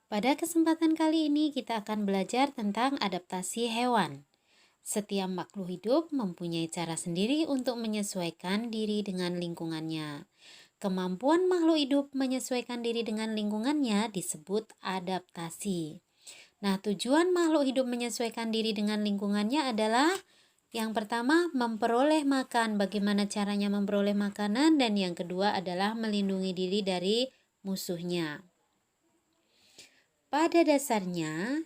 Pada kesempatan kali ini kita akan belajar tentang adaptasi hewan. Setiap makhluk hidup mempunyai cara sendiri untuk menyesuaikan diri dengan lingkungannya. Kemampuan makhluk hidup menyesuaikan diri dengan lingkungannya disebut adaptasi. Nah, tujuan makhluk hidup menyesuaikan diri dengan lingkungannya adalah yang pertama, memperoleh makan. Bagaimana caranya memperoleh makanan? Dan yang kedua adalah melindungi diri dari musuhnya. Pada dasarnya,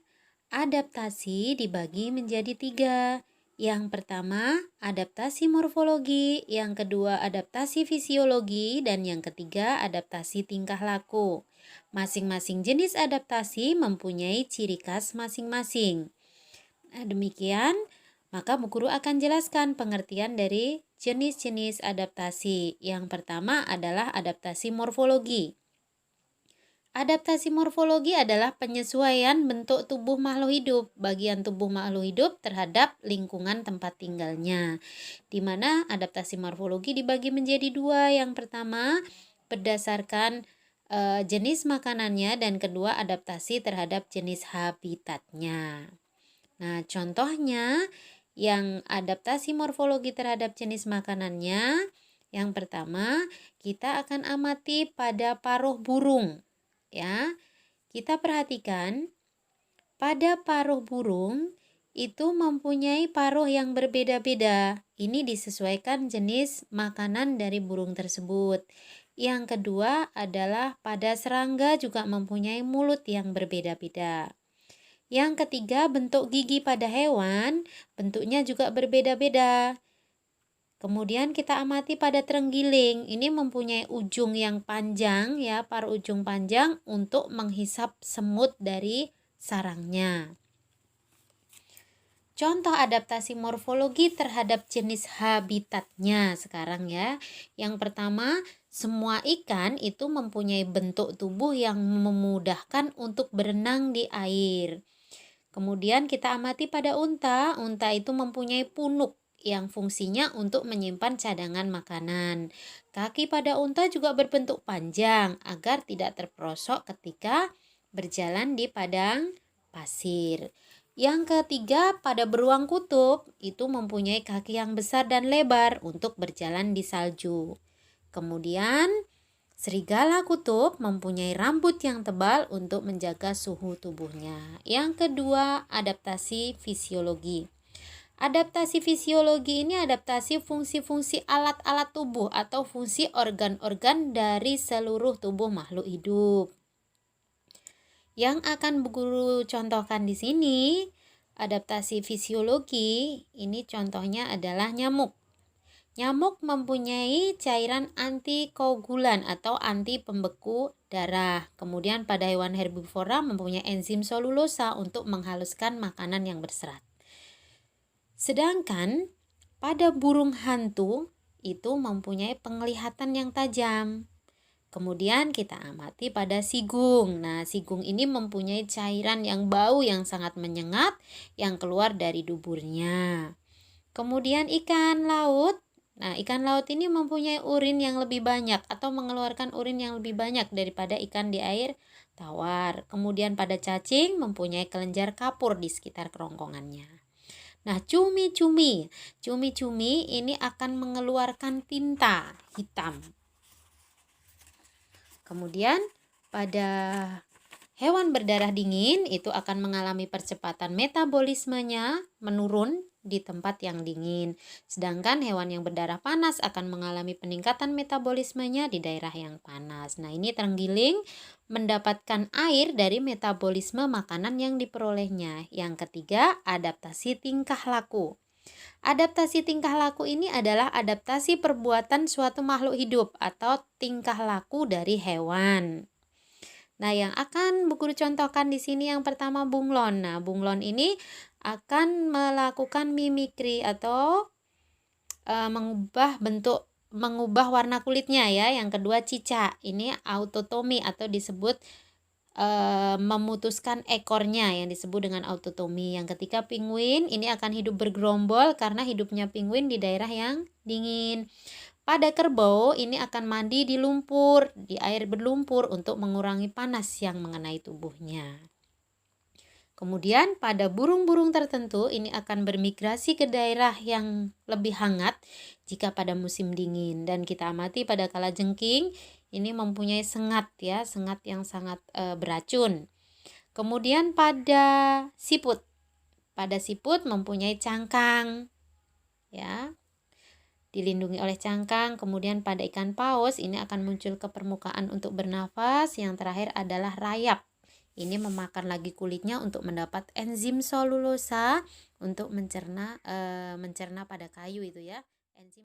adaptasi dibagi menjadi tiga. Yang pertama, adaptasi morfologi, yang kedua adaptasi fisiologi, dan yang ketiga adaptasi tingkah laku. Masing-masing jenis adaptasi mempunyai ciri khas masing-masing. Nah, demikian, maka Bu Guru akan jelaskan pengertian dari jenis-jenis adaptasi. Yang pertama adalah adaptasi morfologi. Adaptasi morfologi adalah penyesuaian bentuk tubuh makhluk hidup, bagian tubuh makhluk hidup terhadap lingkungan tempat tinggalnya. Di mana adaptasi morfologi dibagi menjadi dua. Yang pertama, berdasarkan jenis makanannya, dan kedua adaptasi terhadap jenis habitatnya. Nah, contohnya yang adaptasi morfologi terhadap jenis makanannya, yang pertama kita akan amati pada paruh burung. Ya, kita perhatikan pada paruh burung itu mempunyai paruh yang berbeda-beda. Ini disesuaikan jenis makanan dari burung tersebut. Yang kedua adalah pada serangga juga mempunyai mulut yang berbeda-beda. Yang ketiga, bentuk gigi pada hewan bentuknya juga berbeda-beda. Kemudian kita amati pada terenggiling, ini mempunyai ujung yang panjang ya, paruh ujung panjang untuk menghisap semut dari sarangnya. Contoh adaptasi morfologi terhadap jenis habitatnya sekarang ya. Yang pertama, semua ikan itu mempunyai bentuk tubuh yang memudahkan untuk berenang di air. Kemudian kita amati pada unta, unta itu mempunyai punuk yang fungsinya untuk menyimpan cadangan makanan. Kaki pada unta juga berbentuk panjang agar tidak terperosok ketika berjalan di padang pasir. Yang ketiga, pada beruang kutub itu mempunyai kaki yang besar dan lebar untuk berjalan di salju. Kemudian, serigala kutub mempunyai rambut yang tebal untuk menjaga suhu tubuhnya. Yang kedua, adaptasi fisiologi. Adaptasi fisiologi ini adaptasi fungsi-fungsi alat-alat tubuh atau fungsi organ-organ dari seluruh tubuh makhluk hidup. Yang akan Bu Guru contohkan di sini, adaptasi fisiologi, ini contohnya adalah nyamuk. Nyamuk mempunyai cairan antikoagulan atau anti pembeku darah. Kemudian pada hewan herbivora mempunyai enzim selulosa untuk menghaluskan makanan yang berserat. Sedangkan pada burung hantu itu mempunyai penglihatan yang tajam. Kemudian kita amati pada sigung. Nah, sigung ini mempunyai cairan yang bau yang sangat menyengat yang keluar dari duburnya. Kemudian ikan laut. Nah, ikan laut ini mempunyai urin yang lebih banyak atau mengeluarkan urin yang lebih banyak daripada ikan di air tawar. Kemudian pada cacing mempunyai kelenjar kapur di sekitar kerongkongannya. Nah, cumi-cumi ini akan mengeluarkan tinta hitam. Kemudian pada hewan berdarah dingin itu akan mengalami percepatan metabolismenya menurun di tempat yang dingin. Sedangkan hewan yang berdarah panas akan mengalami peningkatan metabolismenya di daerah yang panas. Nah, ini terenggiling mendapatkan air dari metabolisme makanan yang diperolehnya. Yang ketiga, adaptasi tingkah laku. Adaptasi tingkah laku ini adalah adaptasi perbuatan suatu makhluk hidup atau tingkah laku dari hewan. Nah, yang akan Bu Guru contohkan di sini yang pertama bunglon. Nah, bunglon ini akan melakukan mimikri atau mengubah warna kulitnya ya. Yang kedua cicak, ini autotomi atau disebut memutuskan ekornya yang disebut dengan autotomi. Yang ketiga penguin, ini akan hidup bergerombol karena hidupnya penguin di daerah yang dingin. Pada kerbau ini akan mandi di lumpur, di air berlumpur untuk mengurangi panas yang mengenai tubuhnya. Kemudian pada burung-burung tertentu ini akan bermigrasi ke daerah yang lebih hangat jika pada musim dingin. Dan kita amati pada kalajengking ini mempunyai sengat ya, sengat yang sangat beracun. Kemudian pada siput mempunyai cangkang ya, dilindungi oleh cangkang. Kemudian pada ikan paus ini akan muncul ke permukaan untuk bernafas. Yang terakhir adalah rayap. Ini memakan lagi kulitnya untuk mendapat enzim selulosa untuk mencerna pada kayu itu ya. Enzim